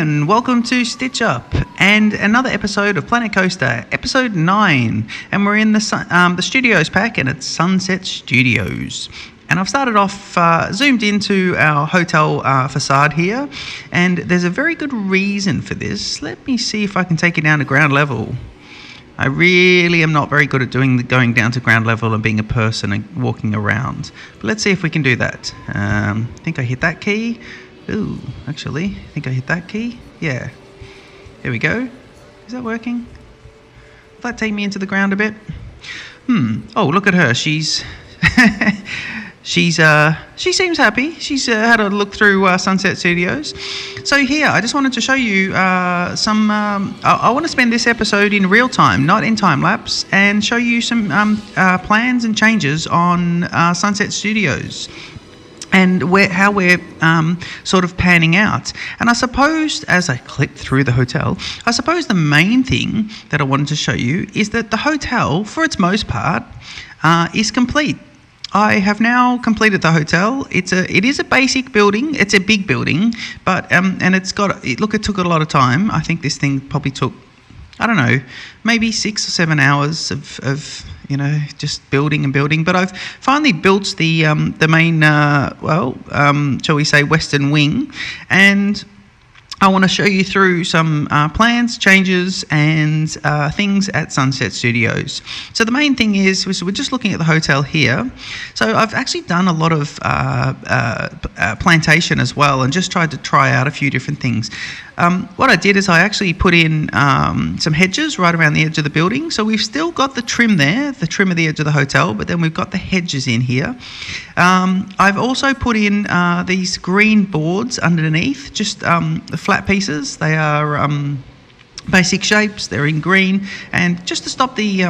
and welcome to Stitch Up and another episode of Planet Coaster, episode 9. And we're in the studios pack, and it's Sunset Studios. And I've started off, zoomed into our hotel facade here, and there's a very good reason for this. Let me see if I can take you down to ground level. I really am not very good at going down to ground level and being a person and walking around. But let's see if we can do that. I think I hit that key. Ooh, actually, I think I hit that key. Yeah. There we go. Is that working? Will that take me into the ground a bit? Oh, look at her. She seems happy. She's had a look through Sunset Studios. So here, I just wanted to show you some. I want to spend this episode in real time, not in time lapse, and show you some plans and changes on Sunset Studios and how we're sort of panning out. And I suppose, as I clicked through the hotel, I suppose the main thing that I wanted to show you is that the hotel, for its most part, is complete. I have now completed the hotel. It is a basic building. It's a big building, but and it took a lot of time. I think this thing probably took, I don't know, maybe 6 or 7 hours of just building. But I've finally built the main shall we say western wing, and I want to show you through some plans, changes, and things at Sunset Studios. So the main thing is, we're just looking at the hotel here. So I've actually done a lot of plantation as well, and just tried to try out a few different things. What I did is I actually put in some hedges right around the edge of the building. So we've still got the trim there, the trim of the edge of the hotel, but then we've got the hedges in here. I've also put in these green boards underneath, just flat pieces. They are basic shapes. They're in green, and just to stop the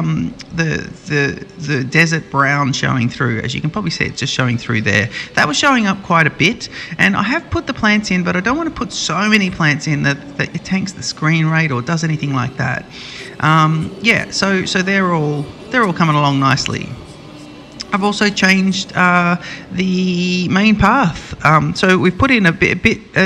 desert brown showing through. As you can probably see, it's just showing through there. That was showing up quite a bit, and I have put the plants in, but I don't want to put so many plants in that it tanks the screen rate or does anything like that. So they're all coming along nicely. I've also changed the main path. So we've put in a bit.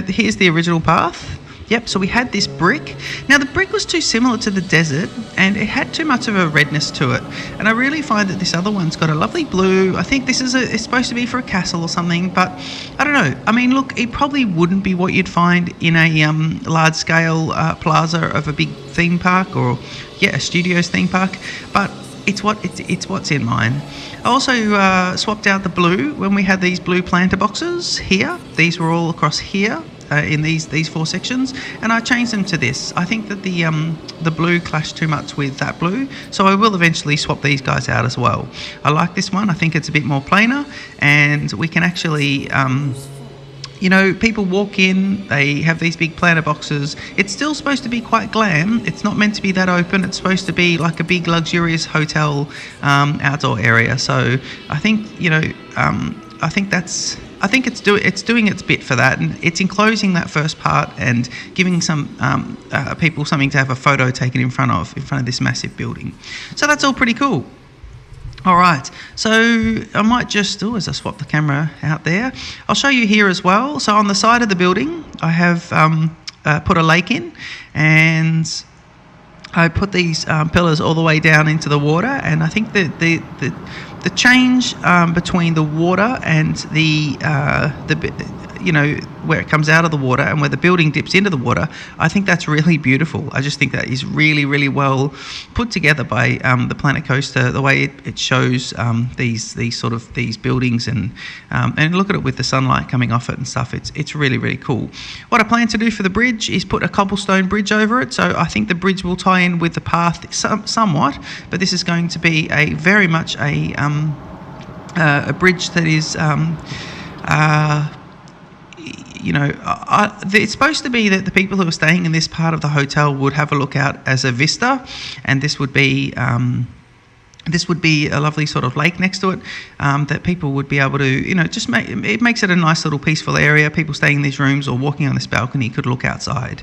Here's the original path. Yep, so we had this brick. Now, the brick was too similar to the desert, and it had too much of a redness to it. And I really find that this other one's got a lovely blue. I think this it's supposed to be for a castle or something, but I don't know. I mean, look, it probably wouldn't be what you'd find in a large-scale plaza of a big theme park, or, a studios theme park, but it's what's in mine. I also swapped out the blue when we had these blue planter boxes here. These were all across here. In these 4 sections, and I changed them to this. I think that the blue clashed too much with that blue, so I will eventually swap these guys out as well. I like this one. I think it's a bit more plainer, and we can actually people walk in, they have these big planter boxes. It's still supposed to be quite glam. It's not meant to be that open. It's supposed to be like a big luxurious hotel outdoor area. So I think I think it's doing its bit for that, and it's enclosing that first part and giving some people something to have a photo taken in front of this massive building. So that's all pretty cool. All right, so I might just, as I swap the camera out there, I'll show you here as well. So on the side of the building, I have put a lake in, and I put these pillars all the way down into the water, and I think that the change between the water and the where it comes out of the water and where the building dips into the water, I think that's really beautiful. I just think that is really, really well put together by the Planet Coaster. The way it shows these buildings and look at it with the sunlight coming off it and stuff. It's really, really cool. What I plan to do for the bridge is put a cobblestone bridge over it. So I think the bridge will tie in with the path somewhat, but this is going to be very much a bridge that is. It's supposed to be that the people who are staying in this part of the hotel would have a look out as a vista, and this would be a lovely sort of lake next to it that people would be able to, it makes it a nice little peaceful area. People staying in these rooms or walking on this balcony could look outside.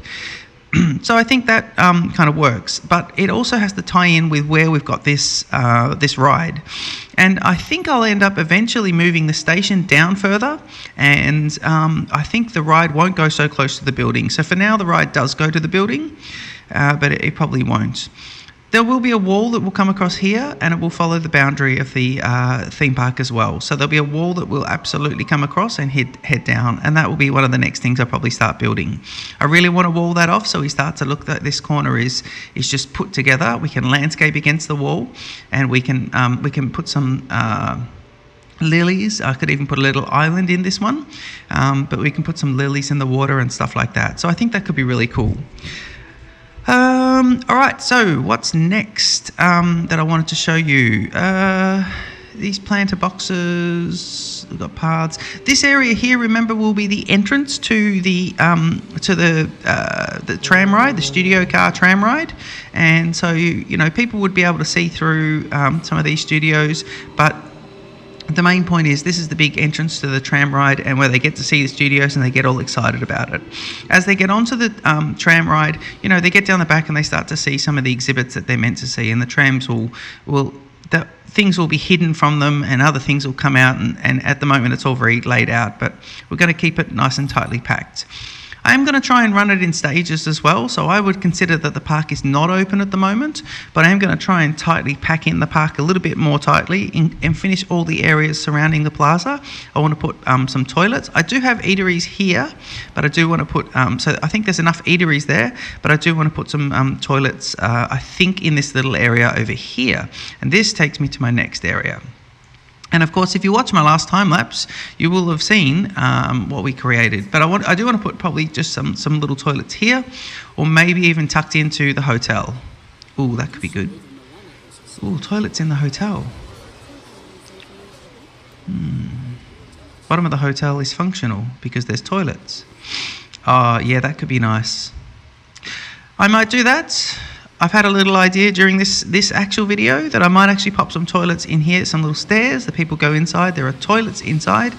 So I think that kind of works, but it also has to tie in with where we've got this this ride. And I think I'll end up eventually moving the station down further, and I think the ride won't go so close to the building. So for now, the ride does go to the building, but it probably won't. There will be a wall that will come across here, and it will follow the boundary of the theme park as well. So there'll be a wall that will absolutely come across and head down, and that will be one of the next things I'll probably start building. I really want to wall that off, so we start to look that this corner is just put together. We can landscape against the wall, and we can put some lilies. I could even put a little island in this one, but we can put some lilies in the water and stuff like that. So I think that could be really cool. All right, so what's next that I wanted to show you? These planter boxes, we've got paths. This area here, remember, will be the entrance to the tram ride, the studio car tram ride. And so, you know, people would be able to see through some of these studios, but the main point is this is the big entrance to the tram ride, and where they get to see the studios and they get all excited about it. As they get onto the tram ride, you know, they get down the back and they start to see some of the exhibits that they're meant to see, and the trams the things will be hidden from them and other things will come out, and at the moment it's all very laid out, but we're going to keep it nice and tightly packed. I am going to try and run it in stages as well, so I would consider that the park is not open at the moment, but I am going to try and tightly pack in the park a little bit more tightly and finish all the areas surrounding the plaza. I want to put some toilets. I do have eateries here, but I do want to put, so I think there's enough eateries there, but I do want to put some toilets, I think, in this little area over here. And this takes me to my next area. And of course, if you watch my last time lapse, you will have seen what we created. But I do want to put probably just some little toilets here, or maybe even tucked into the hotel. Ooh, that could be good. Ooh, toilets in the hotel. Bottom of the hotel is functional because there's toilets. Yeah, that could be nice. I might do that. I've had a little idea during this actual video that I might actually pop some toilets in here, some little stairs that people go inside. There are toilets inside,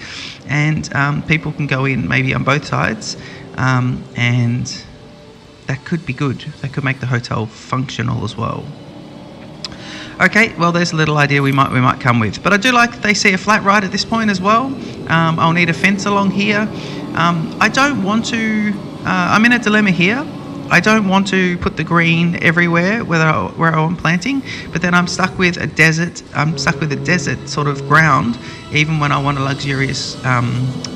and people can go in maybe on both sides, and that could be good. That could make the hotel functional as well. Okay, well, there's a little idea we might come with, but I do like that they see a flat ride at this point as well. I'll need a fence along here. I don't want to. I'm in a dilemma here. I don't want to put the green everywhere where I'm planting, but then I'm stuck with a desert. I'm stuck with a desert sort of ground, even when I want a luxurious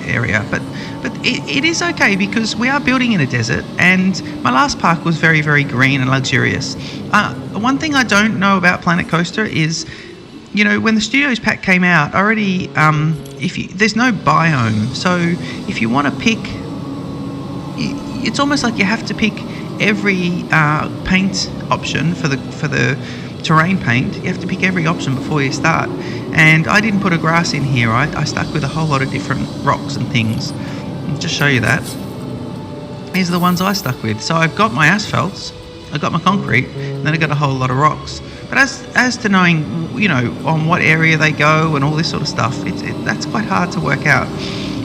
area. But it is okay because we are building in a desert, and my last park was very, very green and luxurious. One thing I don't know about Planet Coaster is, you know, when the Studios Pack came out, already there's no biome, so if you want to pick, it's almost like you have to pick every paint option for the terrain paint. You have to pick every option before you start, and I didn't put a grass in here. I stuck with a whole lot of different rocks and things. I'll just show you that. These are the ones I stuck with. So I've got my asphalts, I've got my concrete, and then I've got a whole lot of rocks. But as to knowing, you know, on what area they go and all this sort of stuff, that's quite hard to work out.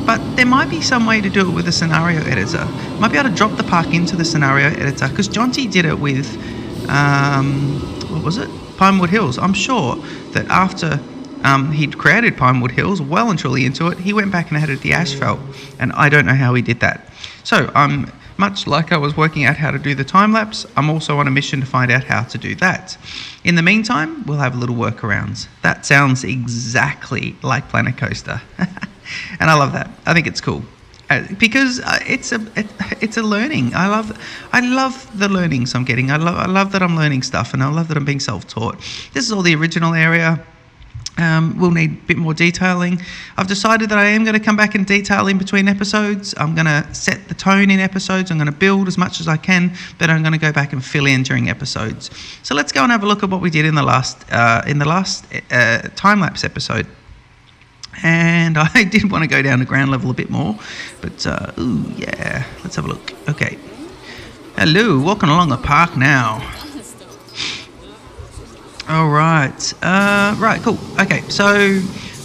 But there might be some way to do it with a scenario editor. Might be able to drop the park into the scenario editor, because Jonty did it with, what was it? Pinewood Hills. I'm sure that after he'd created Pinewood Hills, well and truly into it, he went back and added the asphalt, and I don't know how he did that. So much like I was working out how to do the time lapse, I'm also on a mission to find out how to do that. In the meantime, we'll have little workarounds. That sounds exactly like Planet Coaster. And I love that. I think it's cool because it's a learning. I love the learnings I'm getting. I love that I'm learning stuff, and I love that I'm being self-taught. This is all the original area. We'll need a bit more detailing. I've decided that I am going to come back and detail in between episodes. I'm going to set the tone in episodes. I'm going to build as much as I can, but I'm going to go back and fill in during episodes. So let's go and have a look at what we did in the last time-lapse episode. And I did want to go down to ground level a bit more, but ooh, yeah, let's have a look. Okay. Hello, walking along the park now. All right. Right, cool. Okay, so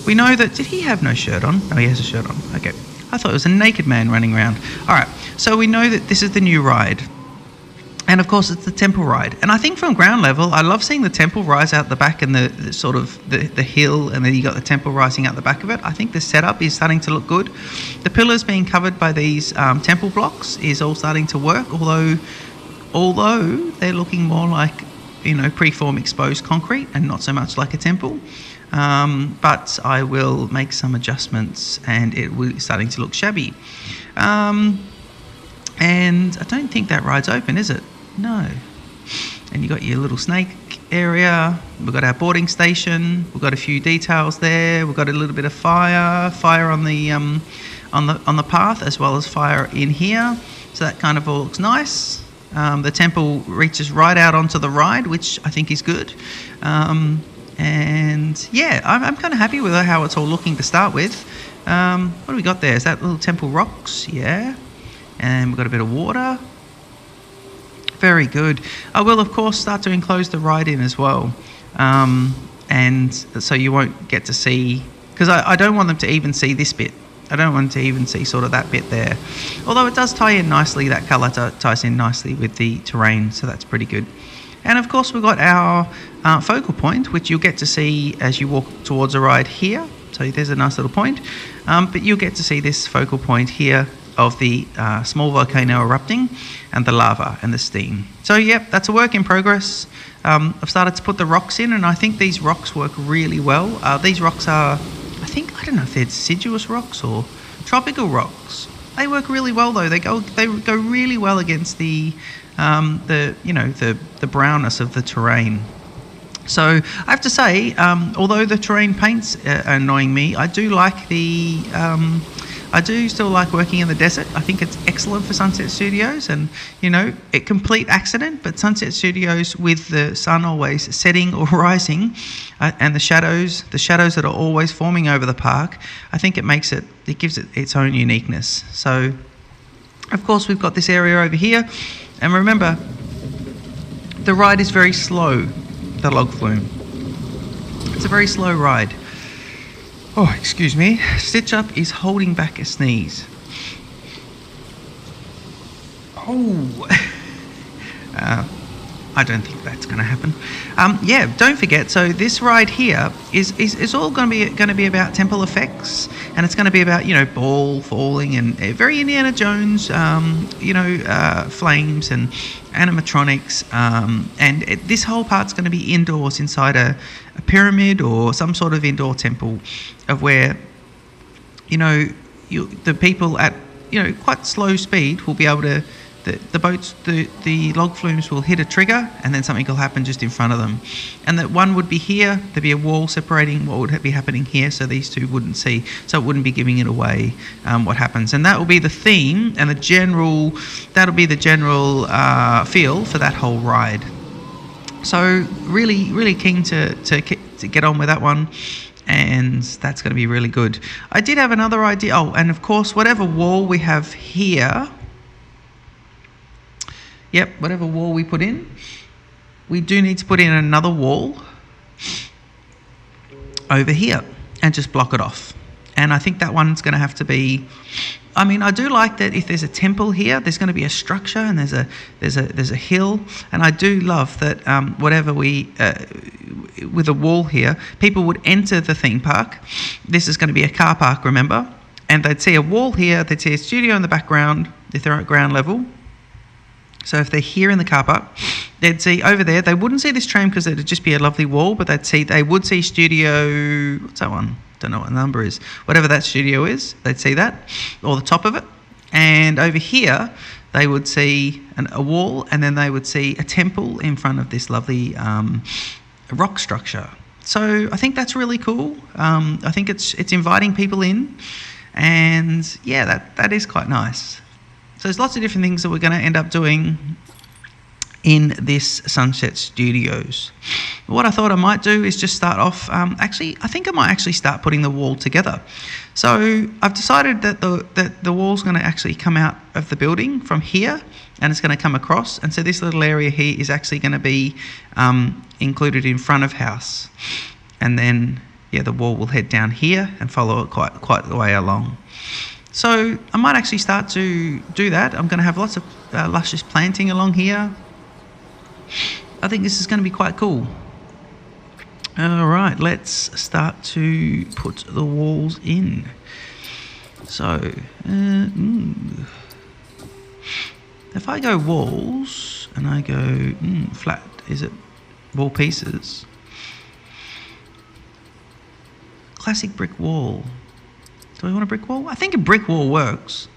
we know that, did he have no shirt on? No, he has a shirt on. Okay. I thought it was a naked man running around. All right, so we know that this is the new ride. And of course, it's the temple ride. And I think from ground level, I love seeing the temple rise out the back and the sort of the hill, and then you got the temple rising out the back of it. I think the setup is starting to look good. The pillars being covered by these temple blocks is all starting to work, although they're looking more like, preform exposed concrete and not so much like a temple. But I will make some adjustments, and it will be starting to look shabby. And I don't think that ride's open, is it? No. And you got your little snake area. We've got our boarding station. We've got a few details there. We've got a little bit of fire on the path, as well as fire in here. So that kind of all looks nice. The temple reaches right out onto the ride, which I think is good. And yeah, I'm kind of happy with how it's all looking to start with. What do we got there? Is that little temple rocks? Yeah. And we've got a bit of water. Very good. I will, of course, start to enclose the ride in as well. And so you won't get to see, because I don't want them to even see this bit. I don't want them to even see sort of that bit there. Although it does tie in nicely, that colour ties in nicely with the terrain, so that's pretty good. And of course, we've got our focal point, which you'll get to see as you walk towards the ride here. So there's a nice little point. But you'll get to see this focal point here of the small volcano erupting and the lava and the steam. So yep, that's a work in progress. I've started to put the rocks in, and I think these rocks work really well. These rocks are, I don't know if they're deciduous rocks or tropical rocks. They work really well though. They go really well against the brownness of the terrain. So I have to say, although the terrain paints are annoying me, I do still like working in the desert. I think it's excellent for Sunset Studios, and a complete accident, but Sunset Studios with the sun always setting or rising, and the shadows that are always forming over the park, I think it gives it its own uniqueness. So of course we've got this area over here, and remember, the ride is very slow, the log flume. It's a very slow ride. Oh, excuse me. Stitch Up is holding back a sneeze. Oh. I don't think that's going to happen. Yeah, don't forget. So this ride here is all going to be about temple effects, and it's going to be about ball falling and very Indiana Jones, flames and animatronics, and this whole part's going to be indoors inside a pyramid or some sort of indoor temple, of where the people at quite slow speed will be able to. The boats, the log flumes will hit a trigger, and then something will happen just in front of them. And that one would be here, there'd be a wall separating what would be happening here, so these two wouldn't see, so it wouldn't be giving it away what happens. And that will be the theme and that'll be the general feel for that whole ride. So really, really keen to get on with that one. And that's going to be really good. I did have another idea. Oh, and of course, whatever wall we have here, whatever wall we put in, we do need to put in another wall over here and just block it off. And I think that one's going to have to be, I do like that if there's a temple here, there's going to be a structure, and there's a hill. And I do love that whatever with a wall here, people would enter the theme park. This is going to be a car park, remember? And they'd see a wall here, they'd see a studio in the background if they're at ground level. So if they're here in the car park, they'd see over there, they wouldn't see this tram because it'd just be a lovely wall, but they would see studio, what's that one? Don't know what the number is. Whatever that studio is, they'd see that, or the top of it. And over here, they would see a wall, and then they would see a temple in front of this lovely rock structure. So I think that's really cool. I think it's inviting people in, and yeah, that is quite nice. So there's lots of different things that we're going to end up doing in this Sunset Studios. What I thought I might do is just start off, I think I might actually start putting the wall together. So I've decided that the wall's going to actually come out of the building from here, and it's going to come across. And so this little area here is actually going to be included in front of house. And then, the wall will head down here and follow it quite the way along. So I might actually start to do that. I'm going to have lots of luscious planting along here. I think this is going to be quite cool. All right, let's start to put the walls in. So, if I go walls and I go flat, is it wall pieces? Classic brick wall. Do I want a brick wall? I think a brick wall works.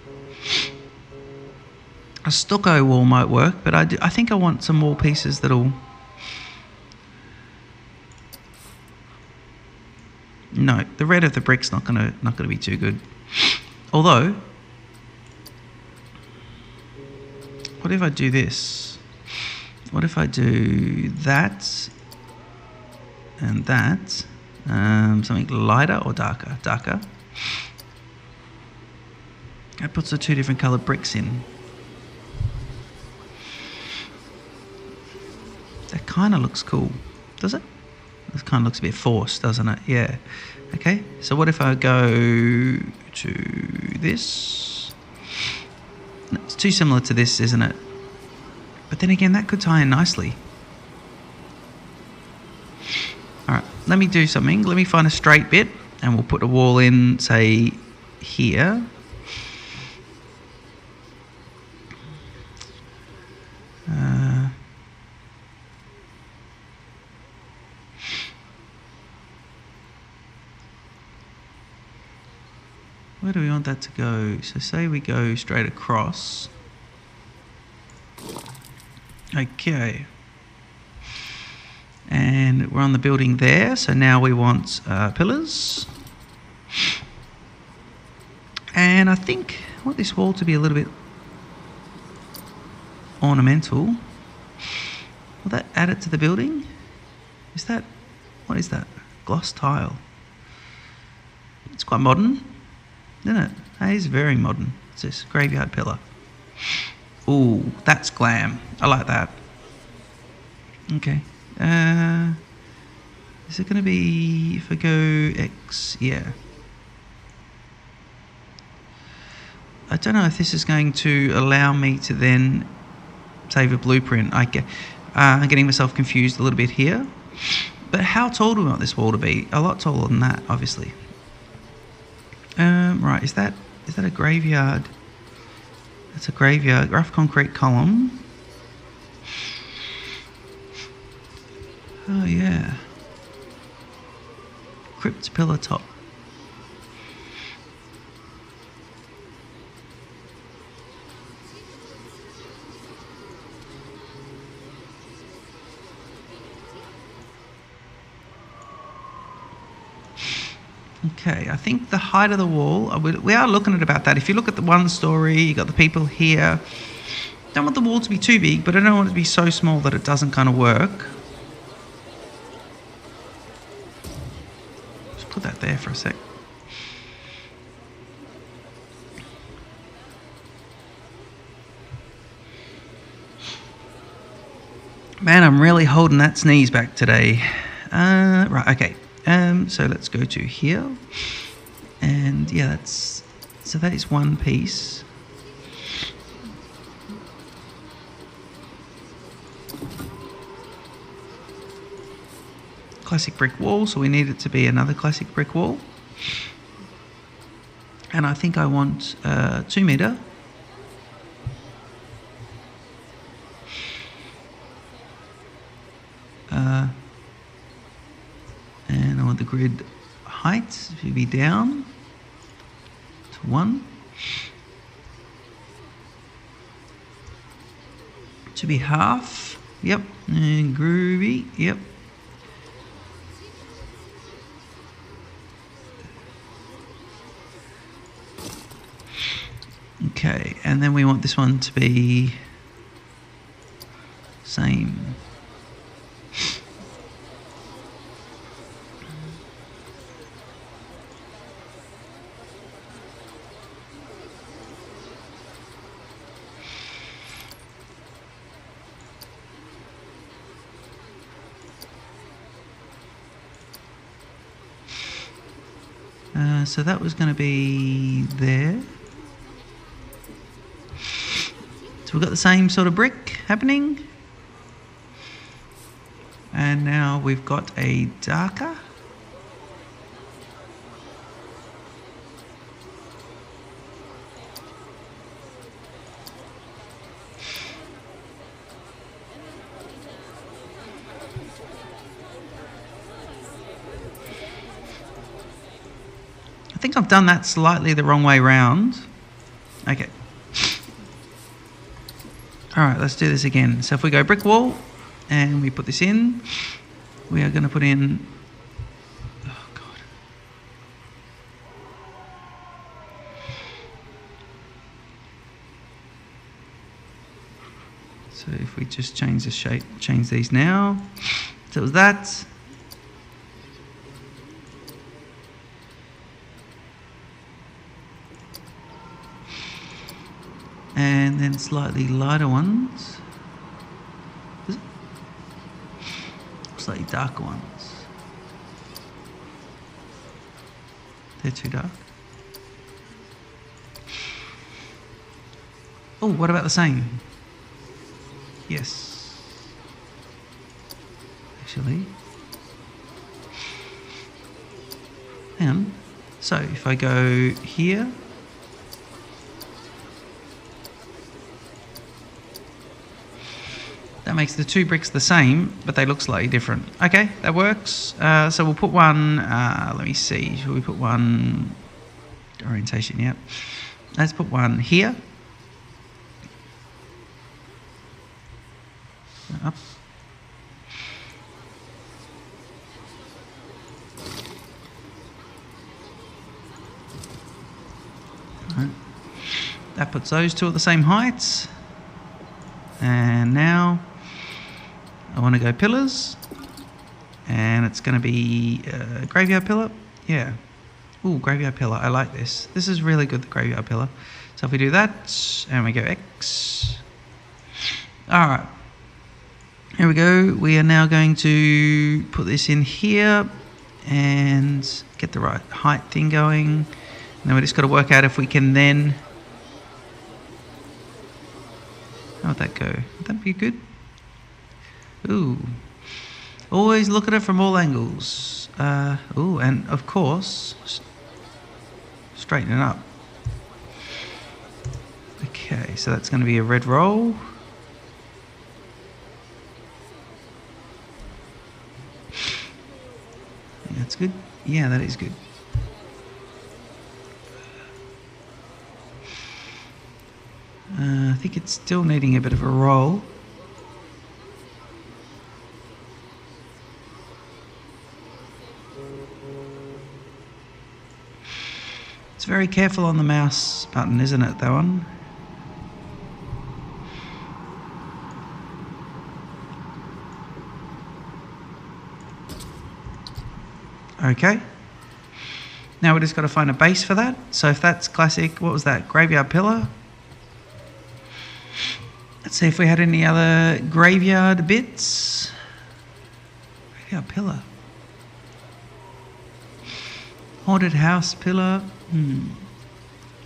A stucco wall might work, but I think I want some wall pieces that'll... No, the red of the brick's not gonna be too good. Although, what if I do this? What if I do that and that? Something lighter or darker? Darker. That puts the two different coloured bricks in. That kind of looks cool, does it? This kind of looks a bit forced, doesn't it? Yeah. Okay, so what if I go to this? It's too similar to this, isn't it? But then again, that could tie in nicely. All right, let me do something. Let me find a straight bit, and we'll put a wall in, say, here. Where do we want that to go? So say we go straight across. Okay. And we're on the building there, so now we want pillars. And I think I want this wall to be a little bit ornamental. Will that add it to the building? What is that? Gloss tile. It's quite modern, isn't it? It is very modern. It's this graveyard pillar. Ooh, that's glam. I like that. Okay. Is it going to be, if I go X, yeah. I don't know if this is going to allow me to then save a blueprint. I'm getting myself confused a little bit here. But how tall do we want this wall to be? A lot taller than that, obviously. Right, is that a graveyard? That's a graveyard. Rough concrete column. Oh yeah. Crypt pillar top. Okay, I think the height of the wall, we are looking at about that. If you look at the one story, you got the people here. Don't want the wall to be too big, but I don't want it to be so small that it doesn't kind of work. Just put that there for a sec. Man, I'm really holding that sneeze back today. Right, okay. So let's go to here, and yeah, that is one piece. Classic brick wall, so we need it to be another classic brick wall. And I think I want 2 meter. And I want the grid height to be down to 1. To be half. Yep. And groovy. Yep. Okay, and then we want this one to be same. So that was going to be there. So we've got the same sort of brick happening. And now we've got a darker. I think I've done that slightly the wrong way round. Okay. All right, let's do this again. So if we go brick wall and we put this in, we are going to put in, oh God. So if we just change the shape, change these now. So it was that. And then slightly lighter ones. Slightly darker ones. They're too dark. Oh, what about the same? Yes. Actually. Hang on. So if I go here. That makes the two bricks the same, but they look slightly different. Okay, that works. So we'll put one, let me see, should we put one, orientation, yep. Let's put one here. Up. All right. That puts those two at the same height. And now I want to go pillars, and it's going to be graveyard pillar. Yeah. Ooh, graveyard pillar. I like this. This is really good, the graveyard pillar. So if we do that, and we go X. All right. Here we go. We are now going to put this in here and get the right height thing going. And then we just got to work out if we can then... How would that go? Would that be good? Ooh. Always look at it from all angles. Ooh, and of course, straighten it up. Okay, so that's going to be a red roll. Yeah, that's good. Yeah, that is good. I think it's still needing a bit of a roll. It's very careful on the mouse button, isn't it, that one? Okay. Now we just got to find a base for that. So if that's classic, what was that? Graveyard pillar. Let's see if we had any other graveyard bits. Graveyard pillar. Haunted house pillar.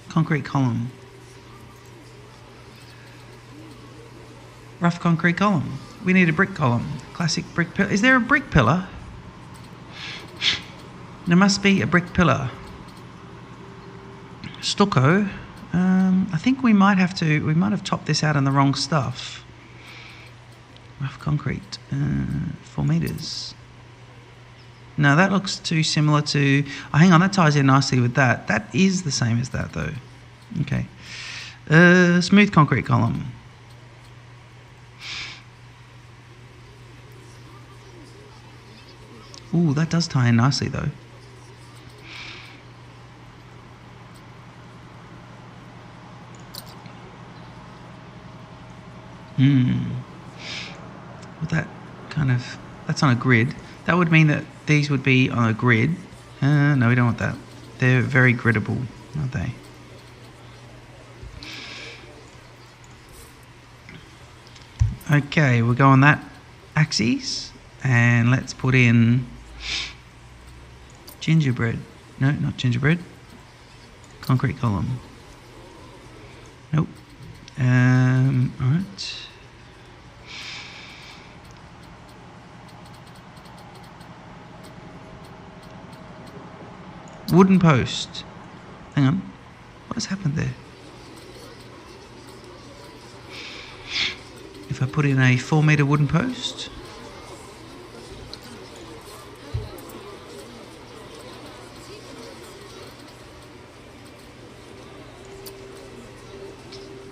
Concrete column. Rough concrete column. We need a brick column. Classic brick pillar. Is there a brick pillar? There must be a brick pillar. Stucco. I think we might have topped this out on the wrong stuff. Rough concrete, 4 meters. No, that looks too similar to, oh, hang on, that ties in nicely with that. That is the same as that though. Okay. Smooth concrete column. Ooh, that does tie in nicely though. Well, that kind of, that's on a grid. That would mean that these would be on a grid. No, we don't want that. They're very griddable, aren't they? Okay, we'll go on that axis and let's put in gingerbread. No, not gingerbread. Concrete column. Nope. All right. Wooden post. Hang on. What has happened there? If I put in a 4 metre wooden post.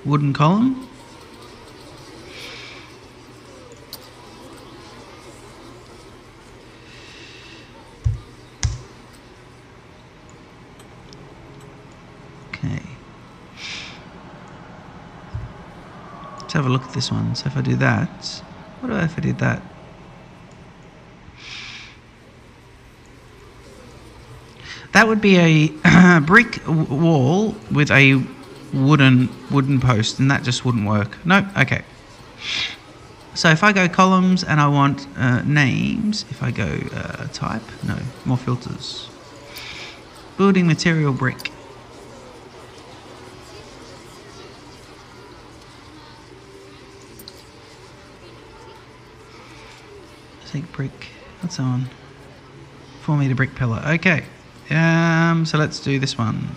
Wooden column. Okay. Let's have a look at this one. So if I do that, what if I did that? That would be a brick wall with a wooden post, and that just wouldn't work. Nope. Okay. So if I go columns and I want names, if I go type, no, more filters. Building material brick. Zinc brick. What's on? 4 metre brick pillar. Okay. So let's do this one.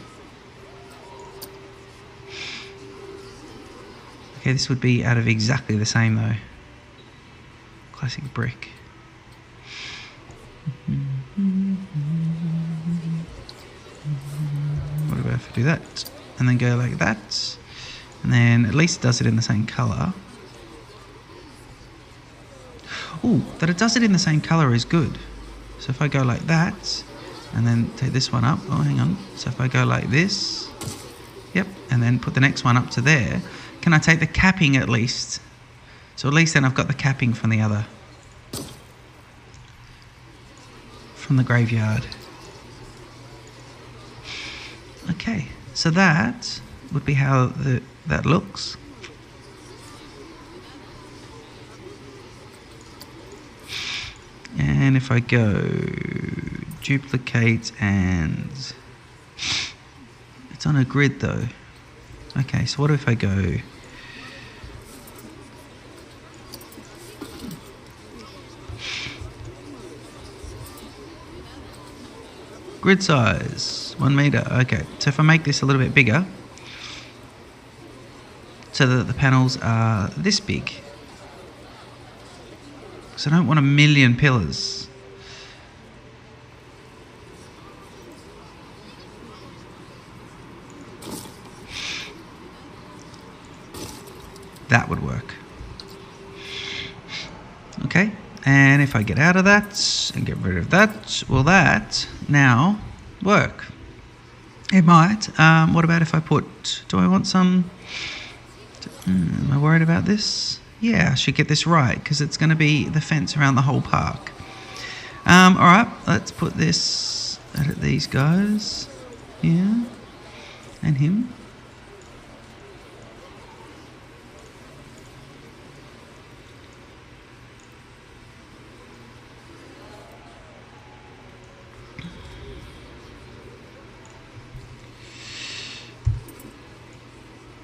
Okay, this would be out of exactly the same though. Classic brick. What about if I do that? And then go like that. And then at least it does it in the same colour. Ooh, that it does it in the same colour is good. So if I go like that, and then take this one up. Oh, hang on. So if I go like this, yep, and then put the next one up to there, can I take the capping at least? So at least then I've got the capping from the other, from the graveyard. Okay, so that would be how that looks. And if I go duplicate, and it's on a grid though. Okay, so what if I go grid size 1 meter? Okay, so if I make this a little bit bigger so that the panels are this big, so I don't want 1 million pillars. That would work. Okay, and if I get out of that and get rid of that, will that now work? It might. What about if I put, do I want some, am I worried about this? Yeah, I should get this right because it's going to be the fence around the whole park. All right, let's put this, edit these guys here and him.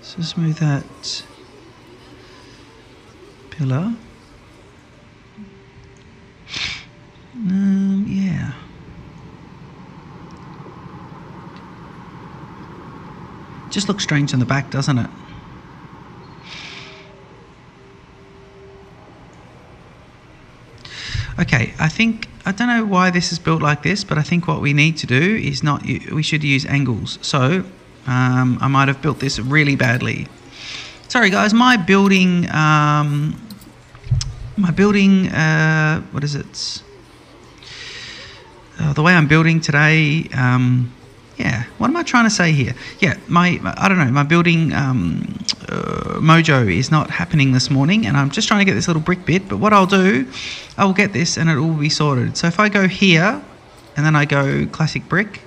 So smooth that pillar. Yeah. Just looks strange on the back, doesn't it? Okay, I don't know why this is built like this, but I think what we need to do is we should use angles. So I might have built this really badly. Sorry guys, my building, what is it? The way I'm building today, yeah, what am I trying to say here? Yeah, I don't know, my building mojo is not happening this morning, and I'm just trying to get this little brick bit, but what I'll do, I will get this and it will be sorted. So if I go here, and then I go classic brick,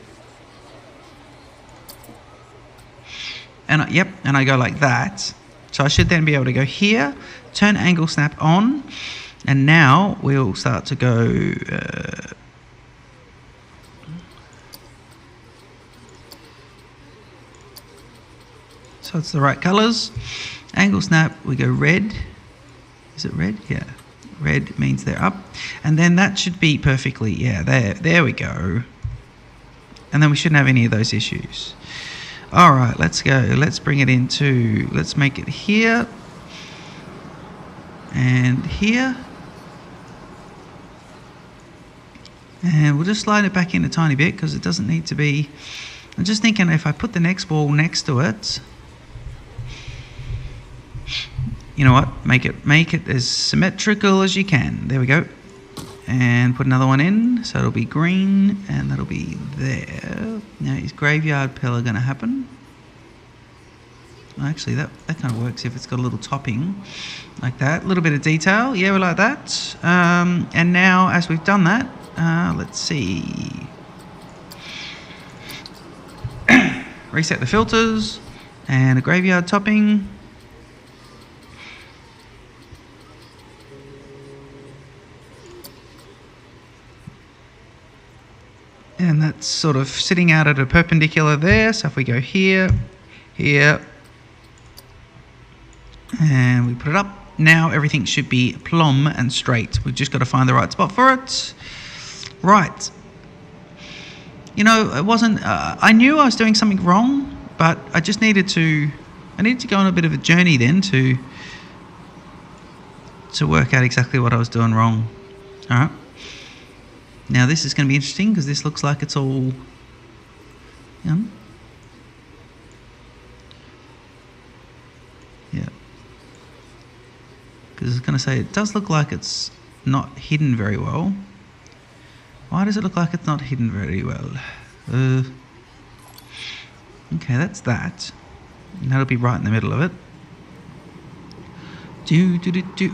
and I go like that, so I should then be able to go here, turn angle snap on, and now we'll start to go so it's the right colors. Angle snap, we go red. Is it red? Yeah. Red means they're up. And then that should be perfectly, yeah, there we go. And then we shouldn't have any of those issues. All right, let's go. Let's bring it into, let's make it here and here. And we'll just slide it back in a tiny bit because it doesn't need to be. I'm just thinking if I put the next wall next to it, you know what, make it as symmetrical as you can. There we go. And put another one in, so it'll be green, and that'll be there. Now is graveyard pillar going to happen? Actually, that kind of works if it's got a little topping like that. A little bit of detail, yeah, we like that. And now, as we've done that, let's see. Reset the filters and a graveyard topping. And that's sort of sitting out at a perpendicular there. So if we go here, here, and we put it up, now everything should be plumb and straight. We've just got to find the right spot for it. Right. You know, it wasn't, I knew I was doing something wrong, but I just needed to go on a bit of a journey then to work out exactly what I was doing wrong. All right. Now this is going to be interesting because this looks like it's all, yeah. Because I was going to say, it does look like it's not hidden very well. Why does it look like it's not hidden very well? Okay, that's that. And that'll be right in the middle of it.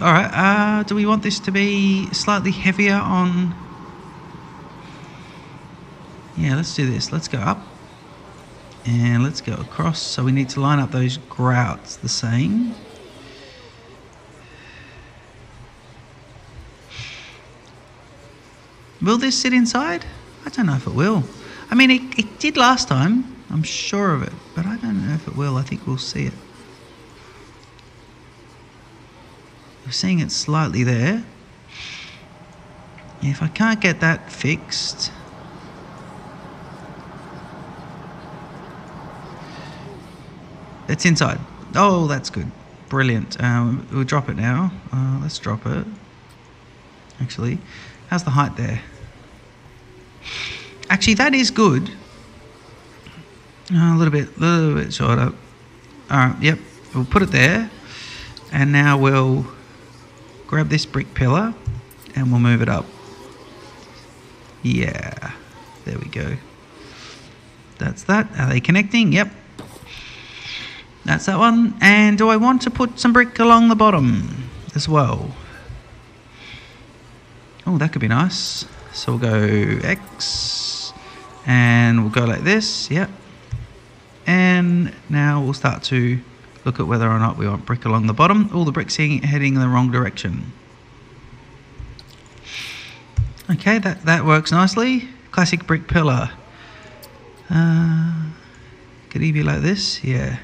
All right, do we want this to be slightly heavier on... Yeah, let's do this. Let's go up. And let's go across. So we need to line up those grouts the same. Will this sit inside? I don't know if it will. I mean, it did last time. I'm sure of it. But I don't know if it will. I think we'll see it. We're seeing it slightly there. If I can't get that fixed... It's inside. Oh, that's good. Brilliant. We'll drop it now. Let's drop it. Actually, how's the height there? Actually, that is good. A little bit shorter. All right, yep. We'll put it there. And now we'll grab this brick pillar and we'll move it up. Yeah. There we go. That's that. Are they connecting? Yep. That's that one. And do I want to put some brick along the bottom as well? Oh, that could be nice. So we'll go X and we'll go like this. Yep. And now we'll start to look at whether or not we want brick along the bottom. All the bricks heading in the wrong direction. Okay, that works nicely. Classic brick pillar. Could he be like this? Yeah.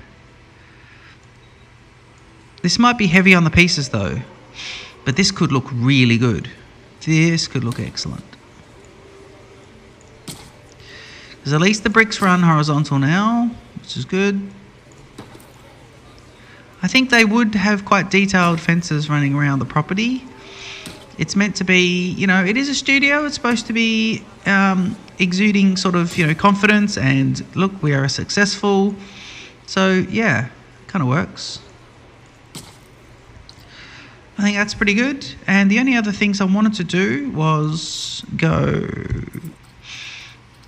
This might be heavy on the pieces though, but this could look really good. This could look excellent. Because at least the bricks run horizontal now, which is good. I think they would have quite detailed fences running around the property. It's meant to be, you know, it is a studio. It's supposed to be exuding sort of, you know, confidence and look, we are successful. So yeah, kind of works. I think that's pretty good. And the only other things I wanted to do was go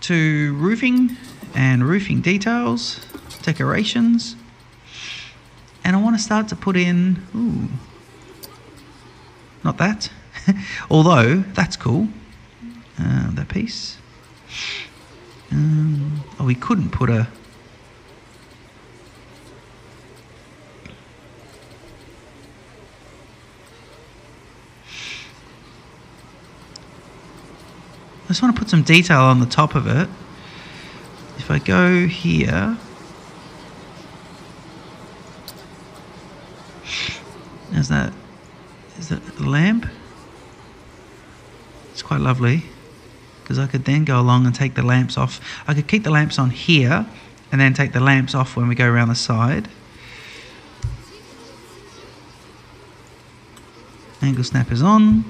to roofing and roofing details, decorations. And I want to start to put in, ooh, not that, although that's cool, that piece. Oh, we couldn't put a, I just want to put some detail on the top of it. If I go here, is that a lamp? It's quite lovely. because I could then go along and take the lamps off. I could keep the lamps on here and then take the lamps off when we go around the side. Angle snap is on.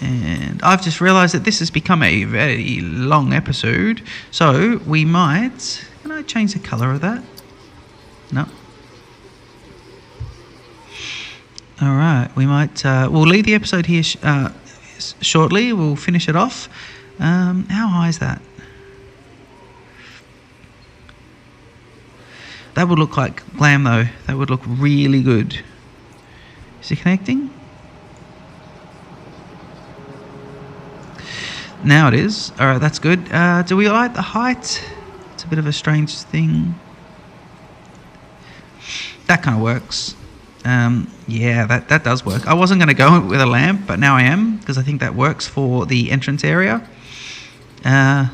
And I've just realised that this has become a very long episode. So we might... Can I change the colour of that? No. Alright, we might... we'll leave the episode here shortly. We'll finish it off. How high is that? That would look like glam though. That would look really good. Is it connecting? Now it is. Alright, that's good. Do we like the height? It's a bit of a strange thing. That kind of works. Yeah, that does work. I wasn't going to go with a lamp, but now I am, because I think that works for the entrance area. I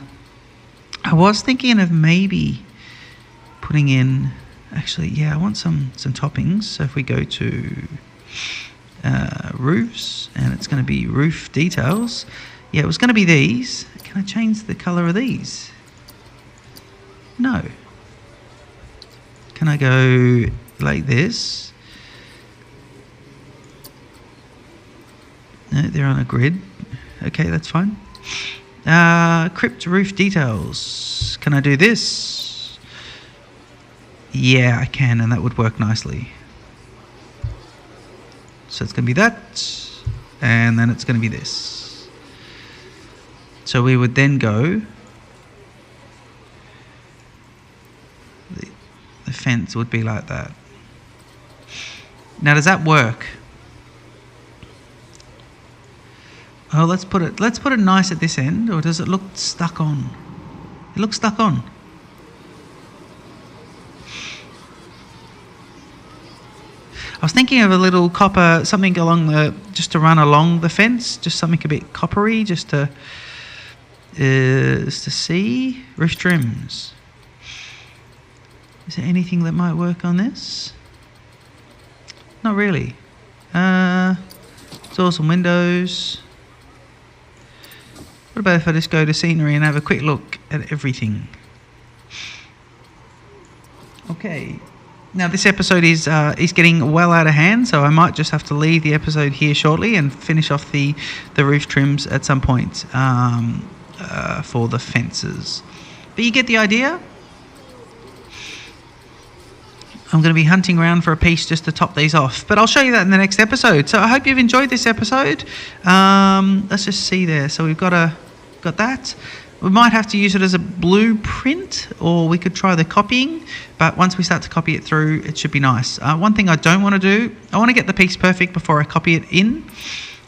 was thinking of maybe putting in... Actually, yeah, I want some toppings. So if we go to roofs, and it's going to be roof details. Yeah, it was going to be these. Can I change the colour of these? No. Can I go like this? No, they're on a grid. Okay, that's fine. Crypt roof details. Can I do this? Yeah, I can, and that would work nicely. So it's going to be that, and then it's going to be this. So we would then go... The fence would be like that. Now, does that work? Oh, let's put it nice at this end, or does it look stuck on? It looks stuck on. I was thinking of a little copper, something along the, just to run along the fence, just something a bit coppery, just to see. Roof trims. Is there anything that might work on this? Not really. Doors and windows. What about if I just go to scenery and have a quick look at everything? Okay. Now this episode is getting well out of hand, so I might just have to leave the episode here shortly and finish off the roof trims at some point for the fences. But you get the idea. I'm going to be hunting around for a piece just to top these off, but I'll show you that in the next episode. So I hope you've enjoyed this episode. Let's just see there. So we've got that. We might have to use it as a blueprint, or we could try the copying, but once we start to copy it through, it should be nice. One thing I don't want to do, I want to get the piece perfect before I copy it in.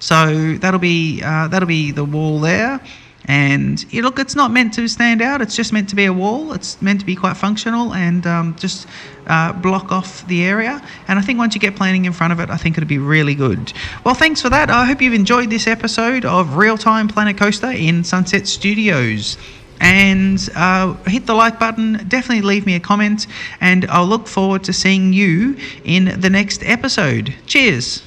So that'll be the wall there. And look, it's not meant to stand out. It's just meant to be a wall. It's meant to be quite functional and just block off the area. And I think once you get planning in front of it, I think it'll be really good. Well, thanks for that. I hope you've enjoyed this episode of Real Time Planet Coaster in Sunset Studios. And hit the like button, definitely leave me a comment, and I'll look forward to seeing you in the next episode. Cheers.